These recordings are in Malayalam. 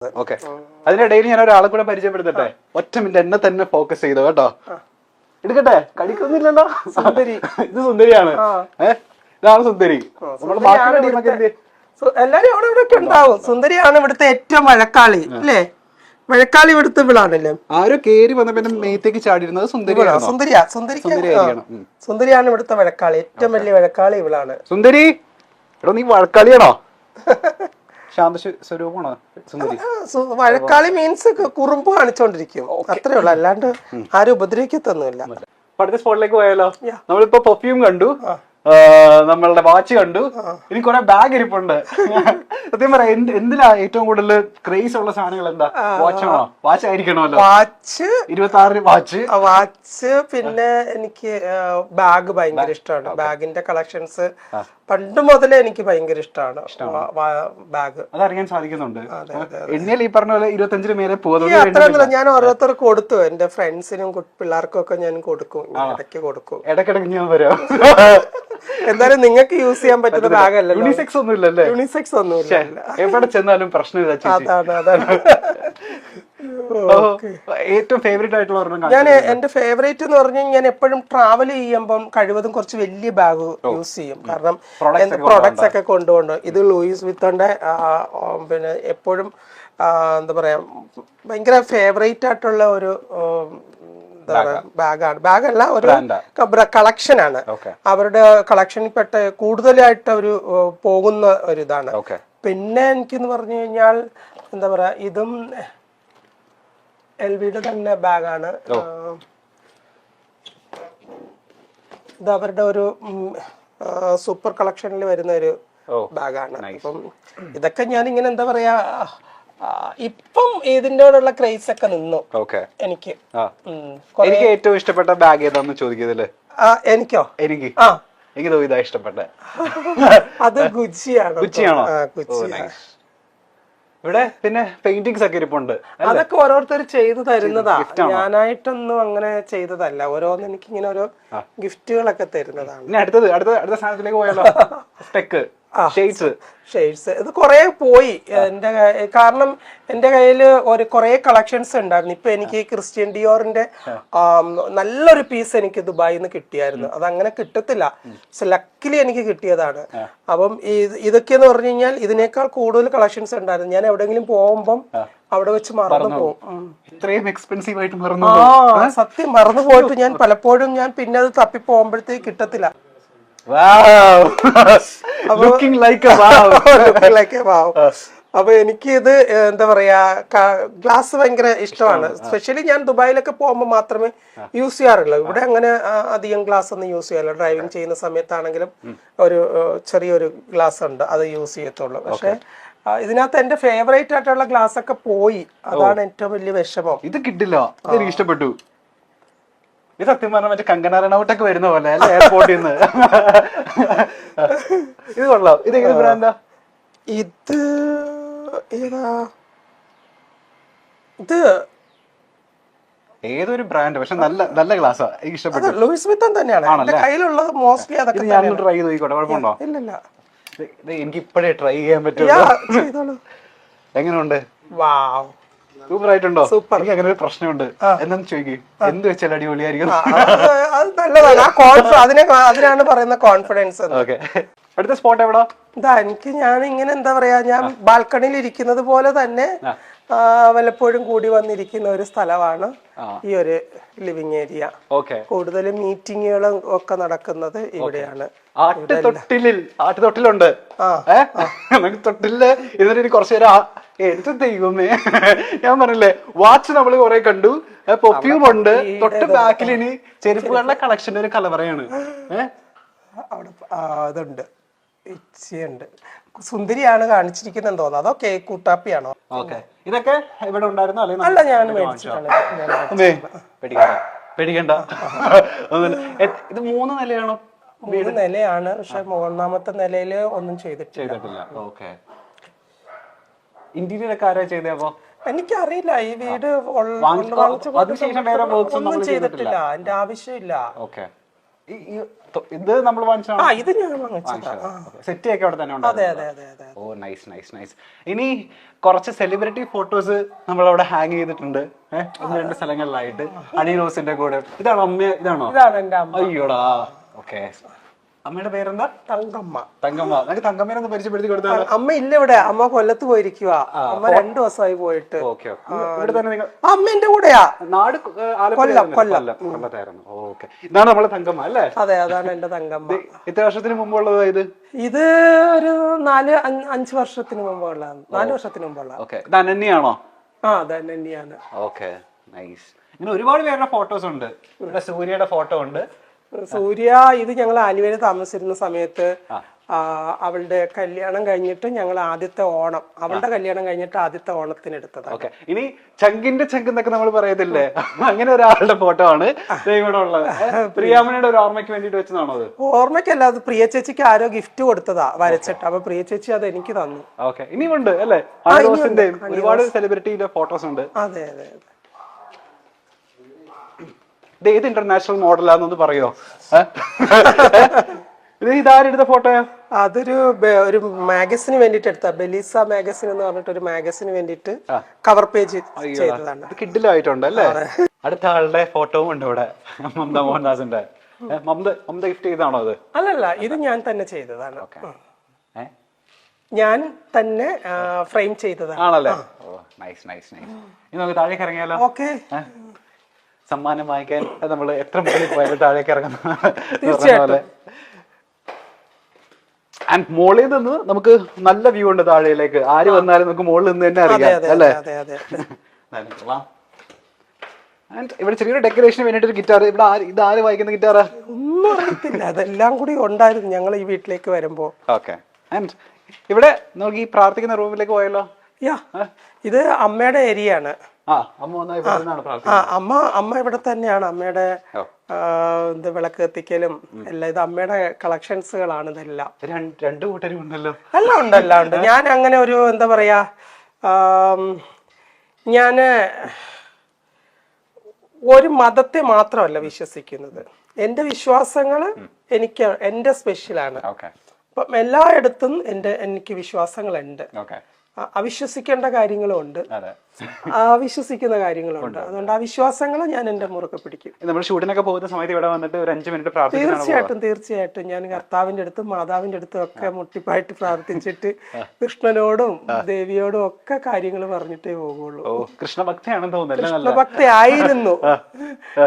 ഓക്കെ, അതിനിടയിൽ ഞാൻ ഒരാളെ കൂടെ പരിചയപ്പെടുത്തട്ടെ. ഒറ്റ മിനിറ്റ് എന്നെ തന്നെ ഫോക്കസ് ചെയ്തോ കേട്ടോ. എടുക്കട്ടെ, കടിക്കൊന്നുമില്ലല്ലോ. സുന്ദരി, ഇത് സുന്ദരിയാണ്. ഇതാണ് സുന്ദരി. എല്ലാരും അവിടെ ഇവിടെ ഒക്കെ ഉണ്ടാവും. സുന്ദരിയാണ് ഇവിടുത്തെ ഏറ്റവും വഴക്കാളി അല്ലേ? വഴക്കാളി ഇവിടുത്തെ ഇവിളാണല്ലേ. ആരോ കേറി വന്ന പിന്നെ മേത്തേക്ക് ചാടിയിരുന്നത് സുന്ദരിയാണ് ഇവിടുത്തെ വഴക്കാളി. ഏറ്റവും വലിയ വഴക്കാളി ഇവിളാണ്. സുന്ദരി, എടോ നീ വഴക്കാളിയാണോ? ശാന്ത സ്വരൂപമാണോ സുന്ദരി? വഴക്കാളി മീൻസ് കുറുമ്പ് കാണിച്ചോണ്ടിരിക്കും, അത്രേ ഉള്ളു. അല്ലാണ്ട് ആരും ഉപദ്രവിക്കത്തൊന്നുമില്ല. അടുത്ത സ്പോട്ടിലേക്ക് പോയാലോ? നമ്മളിപ്പോ പെർഫ്യൂം കണ്ടു, നമ്മളുടെ വാച്ച് കണ്ടു, ഇനി കുറെ ബാഗ് ഇരിപ്പുണ്ട്. സത്യം പറയാം, എന്തിനാ ഏറ്റവും കൂടുതൽ ക്രേസ് ഉള്ള സാധനങ്ങൾ? എന്താ? വാച്ചാണോ? വാച്ച് ആയിരിക്കണമല്ലോ. Watch 26 watch. പിന്നെ എനിക്ക് ബാഗ് ഭയങ്കര ഇഷ്ടമാണ്. ബാഗിന്റെ കളക്ഷൻസ് പണ്ട് മുതലേ എനിക്ക് ഭയങ്കര ഇഷ്ടമാണ്. ബാഗ് അതറിയാൻ സാധിക്കുന്നുണ്ട്. എണ്ണിയാൽ ഈ പറഞ്ഞ പോലെ 25 മേലെ അത്ര ഞാൻ ഓരോരുത്തർക്ക് കൊടുത്തു. എന്റെ ഫ്രണ്ട്സിനും പിള്ളേർക്കും ഒക്കെ ഞാൻ കൊടുക്കും, ഇടയ്ക്ക് കൊടുക്കും. ഇടയ്ക്കിടയ്ക്ക് ഞാൻ വരാം. എന്തായാലും നിങ്ങൾക്ക് യൂസ് ചെയ്യാൻ പറ്റുന്ന ബാഗല്ല. യൂണിസെക്സ് ഒന്നും ഇല്ലല്ലേ? യൂണിസെക്സ് ഒന്നുമില്ല. എവിടെ ചെന്നാലും പ്രശ്നമില്ല. അതാണ് ഏറ്റവും ഫേവറേറ്റ് ആയിട്ടുള്ള ഒരെണ്ണം. ഞാൻ എന്റെ ഫേവറേറ്റ് എന്ന് പറഞ്ഞാൽ ഞാൻ എപ്പോഴും ട്രാവൽ ചെയ്യുമ്പം കഴിവതും കുറച്ച് വലിയ ബാഗ് യൂസ് ചെയ്യും. കാരണം പ്രൊഡക്ട്സ് ഒക്കെ കൊണ്ടുപോകണം. ഇത് ലൂയിസ് വിത്തോന്റെ പിന്നെ എപ്പോഴും എന്താ പറയാ ഭയങ്കര ഫേവറേറ്റ് ആയിട്ടുള്ള ഒരു ബാഗാണ്. ബാഗല്ല, ഒരു കളക്ഷനാണ്. അവരുടെ കളക്ഷനിൽ പെട്ട കൂടുതലായിട്ട് ഒരു പോകുന്ന ഒരു ഇതാണ്. പിന്നെ എനിക്കെന്ന് പറഞ്ഞു കഴിഞ്ഞാൽ എന്താ പറയാ, ഇതും LVയുടെ തന്നെ ബാഗാണ്. ഇത് അവരുടെ ഒരു സൂപ്പർ കളക്ഷനിൽ വരുന്ന ഒരു ബാഗാണ്. അപ്പം ഇതൊക്കെ ഞാൻ ഇങ്ങനെ എന്താ പറയാ, ഇപ്പം ഇതിനോടുള്ള ക്രേസ് ഒക്കെ നിന്നു. എനിക്ക് ഏറ്റവും ഇഷ്ടപ്പെട്ട ബാഗ് ഏതാന്ന് ചോദിക്കുന്നല്ലേ? എനിക്കോ? എനിക്ക് ഇതാ ഇഷ്ടപ്പെട്ട. അത് ഗുച്ചിയാണോ? ഇവിടെ പിന്നെ പെയിന്റിങ്സ് ഒക്കെ ഇരിപ്പുണ്ട്. അതൊക്കെ ഓരോരുത്തർ ചെയ്തു തരുന്നതാ, ഞാനായിട്ടൊന്നും അങ്ങനെ ചെയ്തതല്ല. ഓരോന്ന് എനിക്ക് ഇങ്ങനെ ഓരോ ഗിഫ്റ്റുകളൊക്കെ തരുന്നതാണ്. ഇനി അടുത്ത സാധനത്തിലേക്ക് പോയാലോ? സ്പെക്ക്, ഷെയ്ഡ്സ് ഇത് കുറെ പോയി എന്റെ, കാരണം എന്റെ കയ്യിൽ ഒരു കുറെ കളക്ഷൻസ് ഉണ്ടായിരുന്നു. ഇപ്പൊ എനിക്ക് ക്രിസ്ത്യൻ ഡിയോറിന്റെ നല്ലൊരു പീസ് എനിക്ക് ദുബായിൽ നിന്ന് കിട്ടിയായിരുന്നു. അത് അങ്ങനെ കിട്ടത്തില്ല, ലക്കിലി എനിക്ക് കിട്ടിയതാണ്. അപ്പം ഇതൊക്കെയെന്ന് പറഞ്ഞു കഴിഞ്ഞാൽ ഇതിനേക്കാൾ കൂടുതൽ കളക്ഷൻസ് ഉണ്ടായിരുന്നു. ഞാൻ എവിടെയെങ്കിലും പോകുമ്പം അവിടെ വെച്ച് മറന്നു പോകും. ഇത്രയും എക്സ്പെൻസീവ് ആയിട്ട് സത്യം മറന്നു പോയിട്ട് ഞാൻ പലപ്പോഴും ഞാൻ പിന്നെ അത് തപ്പി പോകുമ്പോഴത്തേക്ക് കിട്ടത്തില്ല. അപ്പൊ എനിക്ക് ഇത് എന്താ പറയാ, ഗ്ലാസ് ഭയങ്കര ഇഷ്ടമാണ്. സ്പെഷ്യലി ഞാൻ ദുബായിലൊക്കെ പോകുമ്പോൾ മാത്രമേ യൂസ് ചെയ്യാറുള്ളൂ. ഇവിടെ അങ്ങനെ അധികം ഗ്ലാസ് ഒന്നും യൂസ് ചെയ്യാറില്ല. ഡ്രൈവിംഗ് ചെയ്യുന്ന സമയത്താണെങ്കിലും ഒരു ചെറിയൊരു ഗ്ലാസ് ഉണ്ട്, അത് യൂസ് ചെയ്യത്തുള്ളൂ. പക്ഷെ ഇതിനകത്ത് എന്റെ ഫേവറേറ്റ് ആയിട്ടുള്ള ഗ്ലാസ് ഒക്കെ പോയി, അതാണ് ഏറ്റവും വലിയ വിഷമം. ഇത് കിട്ടില്ല. എനിക്ക് ഇഷ്ടപ്പെട്ടു. ഇത് സത്യം പറഞ്ഞാൽ മറ്റേ കങ്കണ റണൗട്ടൊക്കെ വരുന്ന പോലെ അല്ലെ, എയർപോർട്ടിൽ നിന്ന്. ഇത് കൊള്ളാം. ഇത് ഏത് ബ്രാൻഡാ? ഇത് ഏതാ? ഇത് ഏതൊരു ബ്രാൻഡ്, പക്ഷെ നല്ല ഗ്ലാസ്സാ. എനിക്ക് ഇഷ്ടപ്പെട്ടു. ലൂയിസ് വിത്തൺ തന്നെയാണ് എന്റെ കയ്യിലുള്ളത് മോസ്റ്റ്ലി. അതൊക്കെ ഞാൻ ട്രൈ ചെയ്ത് നോക്കിക്കോട്ടെ, കുഴപ്പമുണ്ടോ? ഇല്ല, എനിക്ക് ഇപ്പോഴേ ട്രൈ ചെയ്യാൻ പറ്റുള്ളൂ. എങ്ങനെയുണ്ട്? വാവ്, സൂപ്പർ ആയിട്ടുണ്ടോ? എനിക്ക് അങ്ങനെ ഒരു പ്രശ്നമുണ്ട്. എന്താന്ന് ചോദിക്കും, എന്ത് വെച്ചാൽ അടിപൊളിയായിരിക്കും. അത് നല്ലതാണ്, അതിനാണ് പറയുന്ന കോൺഫിഡൻസ്. അടുത്ത സ്പോട്ട് എവിടാ? ഞാൻ ഇങ്ങനെ എന്താ പറയാ, ഞാൻ ബാൽക്കണിയിൽ ഇരിക്കുന്നത് പോലെ തന്നെ വല്ലപ്പോഴും കൂടി വന്നിരിക്കുന്ന ഒരു സ്ഥലമാണ് ഈ ഒരു ലിവിങ് ഏരിയ. കൂടുതലും മീറ്റിങ്ങുകളും ഒക്കെ നടക്കുന്നത് ഇവിടെയാണ്. ആട്ടുതൊട്ടിലുണ്ട്. തൊട്ടില് ഇതിന് കുറച്ചു നേരം എടുത്ത് ദൈവമേ, ഞാൻ പറഞ്ഞില്ലേ, വാച്ച് നമ്മള് കുറെ കണ്ടു, പെർഫ്യൂം ഉണ്ട്, തൊട്ട് ബാക്കിൽ ഇനി ചെരുപ്പുകളുടെ കളക്ഷന്റെ ഒരു കലവറയാണ്. അവിടെ അതുണ്ട്, ഇച്ചയുണ്ട്. സുന്ദരിയാണ് കാണിച്ചിരിക്കുന്നെന്ന് തോന്നുന്നു. അതോ കേക്ക് കൂട്ടാപ്പിയാണോ? ഇതൊക്കെ ഇവിടെ ഉണ്ടായിരുന്നോ? അല്ല, ഞാൻ മേടിച്ചിട്ടാണ്. പേടിക്കണ്ട. ഇത് 3 നിലയാണോ? 3 നിലയാണ്, പക്ഷെ 3ാമത്തെ നിലയില് ഒന്നും ചെയ്തിട്ടില്ല. ഇന്റീരിയർ ഒക്കെ ആരാ ചെയ്തേ? അപ്പൊ എനിക്കറിയില്ല, ഈ വീട് ഒന്നും ചെയ്തിട്ടില്ല, എന്റെ ആവശ്യമില്ല. ഇത് നമ്മൾ വാങ്ങിച്ചാണോ? ഇത് ഞാൻ വാങ്ങിച്ചതാ. സെറ്റ് ഒക്കെ അവിടെ തന്നെ ഉണ്ട്. അതെ അതെ അതെ അതെ. ഓ നൈസ് നൈസ് നൈസ്. ഇനി കുറച്ച് സെലിബ്രിറ്റി ഫോട്ടോസ് നമ്മൾ അവിടെ ഹാങ് ചെയ്തിട്ടുണ്ട്. ഒന്ന് രണ്ട് സ്ഥലങ്ങളിലായിട്ട് ഹണി റോസിന്റെ കൂടെ. ഇതാണോ അമ്മ? ഇതാണോ? ഇതാണ് എന്റെ അമ്മ. അയ്യോടാ. ഓക്കെ. അമ്മയുടെ പേരെന്താ? തങ്കമ്മ. തങ്കമ്മ. നമുക്ക് തങ്കമ്മേനെ ഒന്ന് പരിചയപ്പെടുത്തി കൊടുത്താൽ. അമ്മ ഇല്ല ഇവിടെ, അമ്മ കൊല്ലത്ത് പോയിരിക്കുക. അമ്മ 2 ദിവസമായി പോയിട്ട്. ഇവിടെ തന്നെ നിങ്ങൾ? അമ്മ എന്റെ കൂടെയാ. നാട് കൊല്ലത്തായിരുന്നു. ഓക്കെ. ഇതാണ് നമ്മളെ തങ്കമ്മ അല്ലേ? അതെ, അതാണ് എന്റെ തങ്കമ്മ. എത്ര വർഷത്തിന് മുമ്പുള്ളത് ഇത്? ഇത് ഒരു 4-5 വർഷത്തിന് മുമ്പുള്ളതാണ്. 4 വർഷത്തിന് മുമ്പുള്ള. ഓക്കെ. ഇത് അനന്യാണോ? അത് തന്നെയാണ്. Okay nice. ഇങ്ങനെ ഒരുപാട് പേരുടെ ഫോട്ടോസ് ഉണ്ട്. ഇവിടെ സൂര്യയുടെ ഫോട്ടോ ഉണ്ട്. സൂര്യ ഇത് ഞങ്ങൾ ആലുവയിൽ താമസിച്ചിരുന്ന സമയത്ത് അവളുടെ കല്യാണം കഴിഞ്ഞിട്ട് ഞങ്ങൾ ആദ്യത്തെ ഓണം, അവളുടെ കല്യാണം കഴിഞ്ഞിട്ട് ആദ്യത്തെ ഓണത്തിന് എടുത്തതാണ്. ഓക്കെ. ഇനി ചങ്കിന്റെ ചങ്ക് എന്നൊക്കെ നമ്മൾ പറയത്തില്ലേ, അങ്ങനെ ഒരാളുടെ ഫോട്ടോ ആണ് ഇവിടെ ഉള്ളത്. പ്രിയാമണിയുടെ ഒരു ഓർമ്മയ്ക്ക് വേണ്ടിട്ട് വെച്ചതാണോ അത്? ഓർമ്മയ്ക്കല്ല, അത് പ്രിയ ചേച്ചിക്ക് ആരോ ഗിഫ്റ്റ് കൊടുത്തതാ വരച്ചിട്ട്. അപ്പൊ പ്രിയ ചേച്ചി അത് എനിക്ക് തന്നു. ഓക്കെ. ഇനിയുണ്ട് അല്ലേ? ഒരുപാട് സെലിബ്രിറ്റിയുടെ ഫോട്ടോസ് ഉണ്ട്. അതെ അതെ അതെ. ഇത് ഏത് ഇന്റർനാഷണൽ മോഡലാന്നൊന്ന് പറയോ? ഇത് ഇതാരെടുത്ത ഫോട്ടോയാ? ഒരു മാഗസിന് വേണ്ടിട്ട് എടുത്ത, ബെലീസ മാഗസിൻ എന്ന് പറഞ്ഞിട്ട് ഒരു മാഗസിന് വേണ്ടിട്ട് കവർ പേജ് ചെയ്തതാണ്. കിഡിലായിട്ടുണ്ട് അല്ലേ? അടുത്ത ആളുടെ ഫോട്ടോവും ഉണ്ട് ഇവിടെ, മമത മോഹൻദാസിന്റെ. മമത ഗിഫ്റ്റ് ചെയ്താണോ അത്? അല്ലല്ല, ഇത് ഞാൻ തന്നെ ചെയ്തതാണ്. ഞാൻ തന്നെ ഫ്രെയിം ചെയ്തതാണ്. ആണല്ലേ? Nice nice nice. ഇനി നമുക്ക് താഴേക്ക് ഇറങ്ങിയാലോ? ഓക്കെ. സമ്മാനം വാങ്ങിക്കാൻ നമ്മൾ എത്ര മുകളിൽ പോയാലും താഴേക്ക് ഇറങ്ങുന്ന. ആൻഡ് മുകളിൽ നിന്ന് നമുക്ക് നല്ല വ്യൂ ഉണ്ട് താഴേലേക്ക്. ആര് വന്നാലും നമുക്ക് മുകളിൽ നിന്ന് തന്നെ അറിയാം അല്ലേ? ആൻഡ് ഇവിടെ ചെറിയൊരു ഡെക്കറേഷന് വേണ്ടിട്ട് ഗിറ്റാർ. ഇവിടെ ഇത് ആര് വായിക്കുന്ന ഗിറ്റാറാ? ഒന്നും അറിയത്തില്ല, അതെല്ലാം കൂടി ഉണ്ടായിരുന്നു ഞങ്ങൾ ഈ വീട്ടിലേക്ക് വരുമ്പോ. ഓക്കെ. ആൻഡ് ഇവിടെ നമുക്ക് ഈ പ്രാർത്ഥിക്കുന്ന റൂമിലേക്ക് പോയല്ലോ. ഇത് അമ്മയുടെ ഏരിയ ആണ്. അമ്മ ഇവിടെ തന്നെയാണ്. അമ്മയുടെ വിളക്ക് കത്തിക്കലും എല്ലാം ഇത് അമ്മയുടെ കളക്ഷൻസുകളാണ്. ഇതെല്ലാം 2 കൂട്ടരും ഉണ്ടല്ലോ. എല്ലാം ഉണ്ട്. ഞാൻ അങ്ങനെ ഒരു എന്താ പറയാ, ഞാന് ഒരു മതത്തെ മാത്രമല്ല വിശ്വസിക്കുന്നത്. എന്റെ വിശ്വാസങ്ങള് എന്റെ സ്പെഷ്യലാണ്. അപ്പം എല്ലായിടത്തും എനിക്ക് വിശ്വാസങ്ങളുണ്ട്. അവിശ്വസിക്കേണ്ട കാര്യങ്ങളും ഉണ്ട്, അവിശ്വസിക്കുന്ന കാര്യങ്ങളും ഉണ്ട്. അതുകൊണ്ട് ആ വിശ്വാസങ്ങൾ ഞാൻ എന്റെ മുറുകെ പിടിക്കും. നമ്മൾ ഷൂട്ടിനൊക്കെ പോകുന്ന സമയത്ത് ഇവിടെ വന്നിട്ട് ഒരു 5 മിനിറ്റ് തീർച്ചയായിട്ടും ഞാൻ കർത്താവിന്റെ അടുത്തും മാതാവിന്റെ അടുത്തും ഒക്കെ മുട്ടിപ്പായിട്ട് പ്രാർത്ഥിച്ചിട്ട് കൃഷ്ണനോടും ദേവിയോടും ഒക്കെ കാര്യങ്ങൾ പറഞ്ഞിട്ടേ പോകുള്ളൂ. കൃഷ്ണഭക്തിയാണെന്ന് തോന്നുന്നു.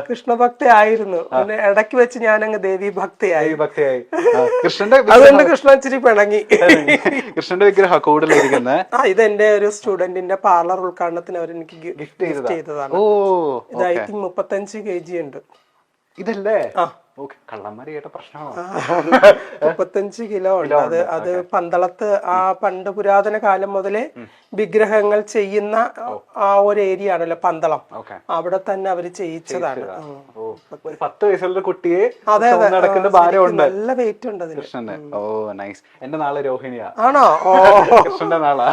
കൃഷ്ണഭക്തി ആയിരുന്നു. പിന്നെ ഇടയ്ക്ക് വെച്ച് ഞാൻ അങ്ങ് ദേവി ഭക്തിയായി. അതുകൊണ്ട് കൃഷ്ണൻ ഇച്ചിരി പിണങ്ങി. കൃഷ്ണന്റെ വിഗ്രഹം കൂടുതലിരിക്കുന്നത്. ഇത് എന്റെ ഒരു സ്റ്റുഡന്റിന്റെ പാർലർ ഉദ്ഘാടനത്തിന് അവർ എനിക്ക് ഗിഫ്റ്റ് ചെയ്തതാണ്. ഇത് ഐ തിങ്ക് 35 kg ഉണ്ട്. ഇതല്ലേ? കള്ളന്മാര് കേട്ട പ്രശ്നമാണ്. 35 കിലോ ഉണ്ട്. അത് പന്തളത്ത് പണ്ട് പുരാതന കാലം മുതലേ വിഗ്രഹങ്ങൾ ചെയ്യുന്ന ആ ഒരു ഏരിയ ആണല്ലോ പന്തളം. അവിടെ തന്നെ അവര് ചെയ്യിച്ചതാണ്. 10 വയസ്സുള്ള കുട്ടിയെ നടക്കുന്ന ഭാരമുണ്ട്. നല്ല വെയിറ്റ് ഉണ്ട് അതിന്. കൃഷ്ണന്റെ. ഓ നൈസ്. എന്റെ നാളെ രോഹിണിയാ. ആണോ? കൃഷ്ണന്റെ നാളാ.